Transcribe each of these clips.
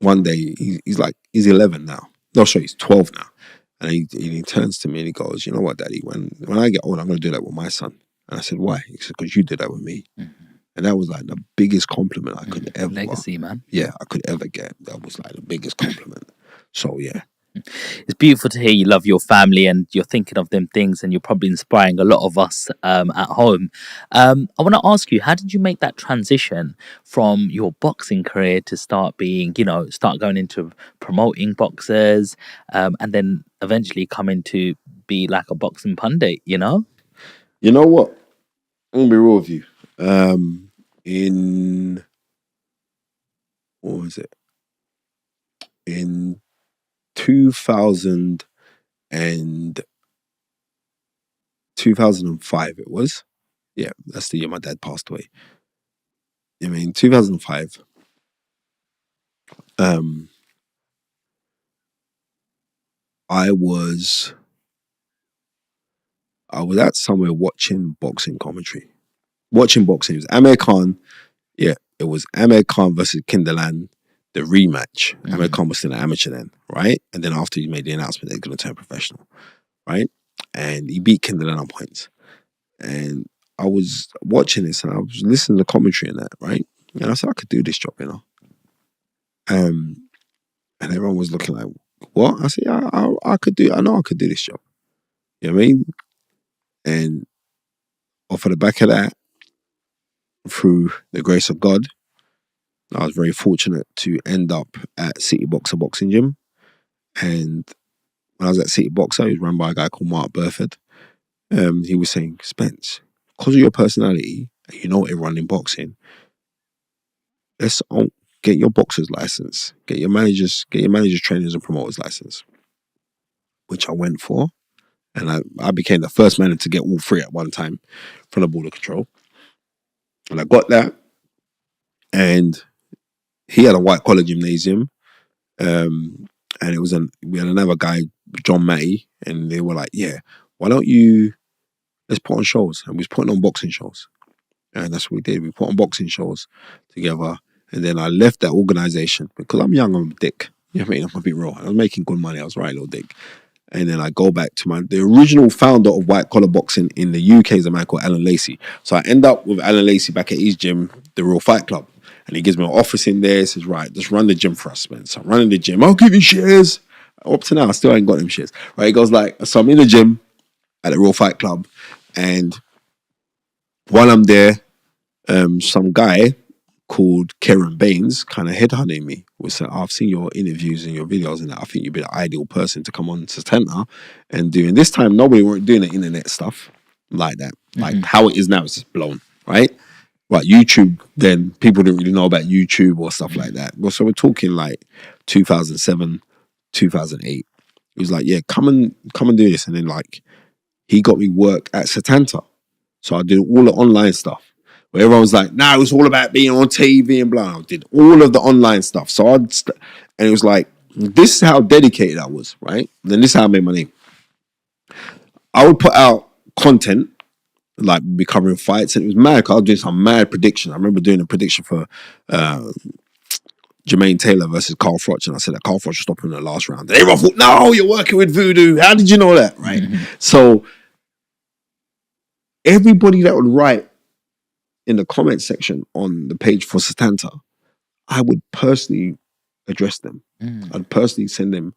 one day he's 11 now. No, sorry, he's 12 now. And he turns to me and he goes, "You know what, Daddy? When I get old, I'm going to do that with my son." And I said, "Why?" He said, "Because you did that with me." And that was like the biggest compliment I could ever, legacy, man. yeah, I could ever get. That was like the biggest compliment. So yeah. It's beautiful to hear you love your family and you're thinking of them things, and you're probably inspiring a lot of us at home. I want to ask you, how did you make that transition from your boxing career to start being, start going into promoting boxers, and then eventually coming to be like a boxing pundit? You know what? I'm gonna be real with you. In what was it? In 2000 and 2005 it was. Yeah, that's the year my dad passed away. I mean, 2005. Um, I was at somewhere watching boxing commentary. Watching boxing. It was Amir Khan. Yeah, it was Amir Khan versus Kinderland, the rematch. Amir Khan was still an amateur then, right? And then after he made the announcement, they're going to turn professional, right? And he beat Kinderland on points. And I was watching this and I was listening to the commentary and that, right? And I said, I could do this job, And everyone was looking like, what? I said, yeah, I know I could do this job. You know what I mean? And off of the back of that, through the grace of God, I was very fortunate to end up at City Boxer Boxing Gym. And when I was at City Boxer, it was run by a guy called Mark Burford. He was saying, Spence, because of your personality, and you know everyone in boxing, let's get your boxer's license, get your managers, trainers, and promoters license, which I went for. And I became the first man to get all three at one time from the border control. And I got that. And he had a white collar gymnasium. And we had another guy, John Matty, and they were like, yeah, why don't you, let's put on shows. And we was putting on boxing shows. And that's what we did. We put on boxing shows together. And then I left that organization because I'm young, I'm a dick. You know what I mean? I'm gonna be real. I was making good money. I was right little dick. And then I go back to the original founder of white collar boxing in the UK is a man called Alan Lacey. So I end up with Alan Lacey back at his gym, the Real Fight Club. And he gives me an office in there. He says, right, just run the gym for us, man. So I'm running the gym. I'll give you shares. Up to now, I still ain't got them shares. Right? He goes like, so I'm in the gym at the Real Fight Club. And while I'm there, some guy called Karen Baines kind of headhunting me. Was saying, I've seen your interviews and your videos and I think you'd be the ideal person to come on to Satenta and do. And this time, nobody weren't doing the internet stuff like that. Like how it is now, it's just blown, right? Right, YouTube, then people didn't really know about YouTube or stuff like that. Well, so we're talking like 2007, 2008. He was like, yeah, come and do this. And then like, he got me work at Satanta. So I did all the online stuff. Where everyone was like, nah, it was all about being on TV and blah. I did all of the online stuff. So and it was like, this is how dedicated I was, right? And then this is how I made my name. I would put out content, like be covering fights, and it was mad because I was doing some mad prediction. I remember doing a prediction for Jermaine Taylor versus Carl Froch, and I said that Carl Froch was stopping in the last round. And everyone thought, no, you're working with Voodoo. How did you know that, right? So everybody that would write in the comment section on the page for Satanta, I would personally address them. I'd personally send them.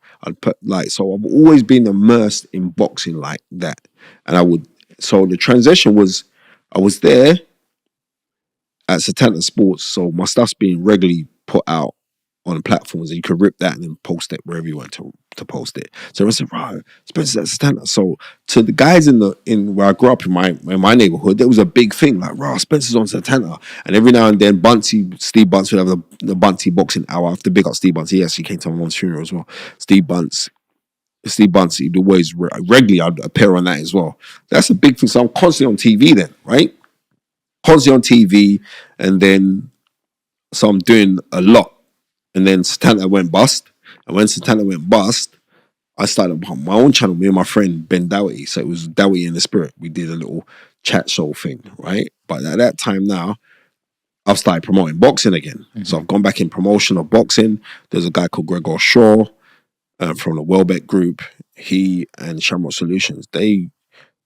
So I've always been immersed in boxing like that. And so the transition was, I was there at Satanta Sports, so my stuff's being regularly put out on platforms and you could rip that and then post it wherever you want to post it. So I said, right, Spencer's at Satanta. So to the guys in where I grew up in my neighborhood, there was a big thing like, right, Spencer's on Satanta. And every now and then Steve Bunce would have the Bunty boxing hour. I have to big up Steve Bunce. He actually came to my mom's funeral as well. Steve Bunce, he'd always regularly I'd appear on that as well. That's a big thing. So I'm constantly on TV then, right? Constantly on TV, and then so I'm doing a lot. And then Satanta went bust. And when Satanta went bust, I started my own channel, me and my friend Ben Dowie. So it was Dowie in the Spirit. We did a little chat show thing, right? But at that time now, I've started promoting boxing again. So I've gone back in promotion of boxing. There's a guy called Gregor Shaw from the Welbeck Group. He and Shamrock Solutions, they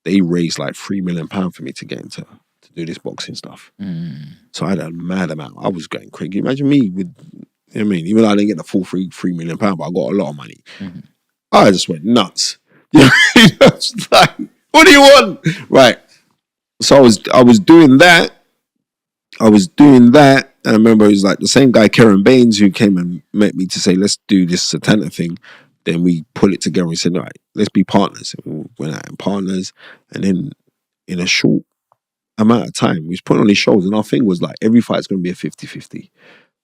raised like £3 million for me to get into to do this boxing stuff. So I had a mad amount. I was going crazy. Imagine me with, you know what I mean, even though I didn't get the full £3 million, but I got a lot of money. I just went nuts. You know, it's like, what do you want? Right. So I was doing that. And I remember it was like the same guy, Karen Baines, who came and met me to say, let's do this Satana thing. Then we put it together. We said, all right, let's be partners. And we went out and partners. And then in a short amount of time, we was putting on these shows. And our thing was like, every fight's going to be a 50-50.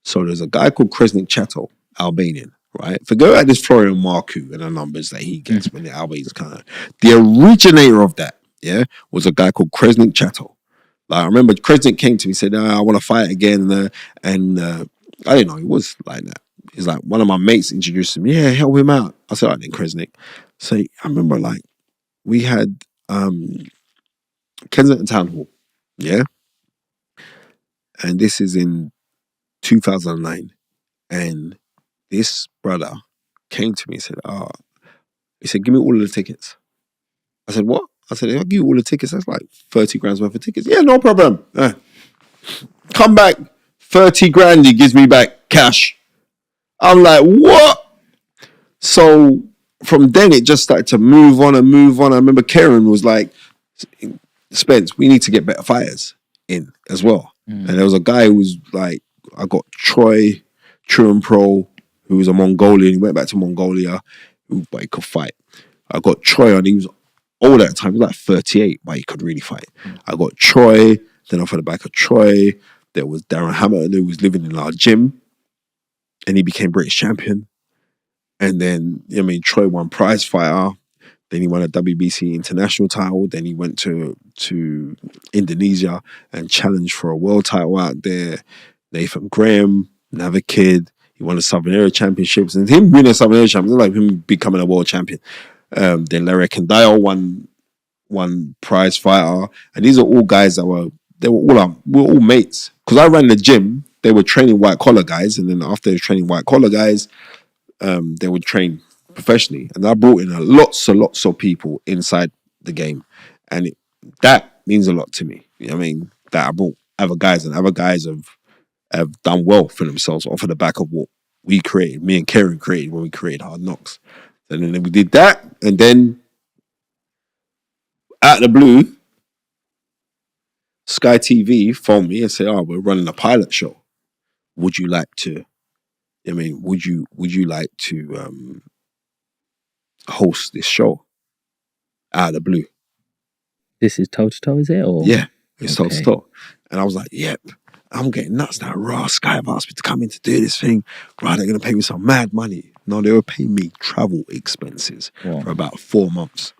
So there's a guy called Kresnik Chato, Albanian, right? Forget about this Florian Marku and the numbers that he gets when the Albanians kind of... The originator of that, yeah, was a guy called Kresnik Chato. Like, I remember Kresnik came to me and said, I want to fight again. And I didn't know he was like that. He's like, one of my mates introduced him. Yeah, help him out. I said, all right then, Kresnik. So I remember like, we had Kensington Town Hall, yeah? And this is in 2009. And this brother came to me and said, he said, give me all of the tickets. I said, what? I said, if I give you all the tickets, that's like 30 grand's worth of tickets. Yeah, no problem. Come back, 30 grand, he gives me back cash. I'm like, what? So from then it just started to move on and move on. I remember Karen was like, Spence, we need to get better fighters in as well. And there was a guy who was like, I got Troy Pro, who was a Mongolian. He went back to Mongolia, but he could fight. I got Troy on, he was old at the time, he was like 38, but he could really fight. I got Troy, then off of the back of Troy, there was Darren Hamilton, who was living in our gym, and he became British champion. And then, I mean, Troy won prize fighter. Then he won a WBC international title. Then he went to Indonesia and challenged for a world title out there. Nathan Graham, another kid. He won the Southern Area Championships. And him winning the Southern Area Championships, like him becoming a world champion. Then Larry Kandile won prize fighter. And these are all guys that we were all mates. Because I ran the gym, they were training white collar guys. And then after they were training white collar guys, they would train professionally, and I brought in lots of people inside the game, and that means a lot to me. You know what I mean? That I brought other guys, and other guys have done well for themselves off of the back of what we created, me and Karen created when we created Hard Knocks. And then we did that, and then out of the blue, Sky TV phoned me and said, "Oh, we're running a pilot show. Would you like to? I mean, would you like to host this show?" Out of the blue. This is toe to toe, is it? Or yeah, it's toe to toe. And I was like, yep, I'm getting nuts now. Raw Sky have asked me to come in to do this thing. Right, they're gonna pay me some mad money. No, they were paying me travel expenses for about 4 months.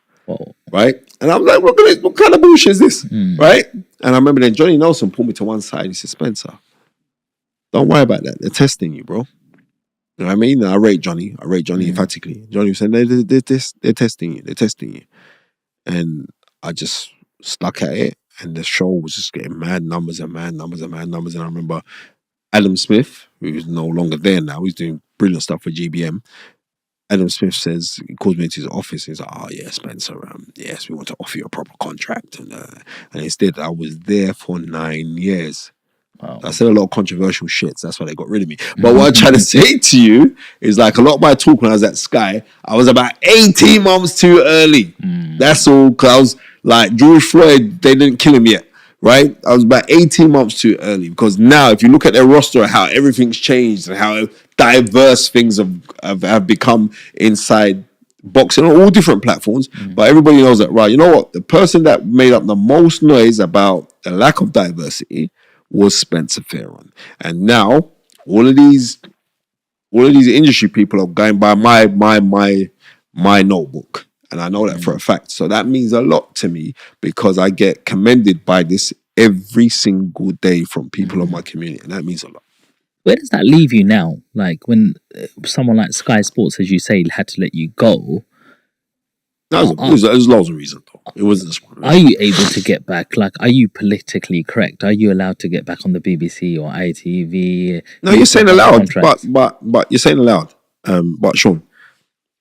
Right? And I'm like, what kind of bullshit is this? Right? And I remember then Johnny Nelson pulled me to one side. He said, Spencer, don't worry about that. They're testing you, bro. You know what I mean? And I rate Johnny emphatically. Johnny was saying, they're testing you. They're testing you. And I just stuck at it. And the show was just getting mad numbers. And I remember Adam Smith, who's no longer there now, he's doing brilliant stuff for GBM. Adam Smith says, he calls me into his office. He's like, oh, yeah, Spencer, yes, we want to offer you a proper contract. And instead, I was there for 9 years. Wow. I said a lot of controversial shit. So that's why they got rid of me. But what I'm trying to say to you is like a lot of my talk when I was at Sky, I was about 18 months too early. That's all. Because I was like, George Floyd, they didn't kill him yet. Right? I was about 18 months too early. Because now, if you look at their roster, how everything's changed and how diverse things have become inside boxing on all different platforms. But everybody knows that, right? You know what? The person that made up the most noise about the lack of diversity was Spencer Fearon. And now all of these industry people are going by my notebook. And I know that for a fact. So that means a lot to me because I get commended by this every single day from people of my community. And that means a lot. Where does that leave you now? Like when someone like Sky Sports, as you say, had to let you go. There's loads of reasons though. It wasn't just one. Are you able to get back? Like, are you politically correct? Are you allowed to get back on the BBC or ITV? No, you're saying allowed, but you're saying allowed. But Sean,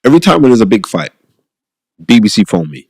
every time when there's a big fight, BBC phone me.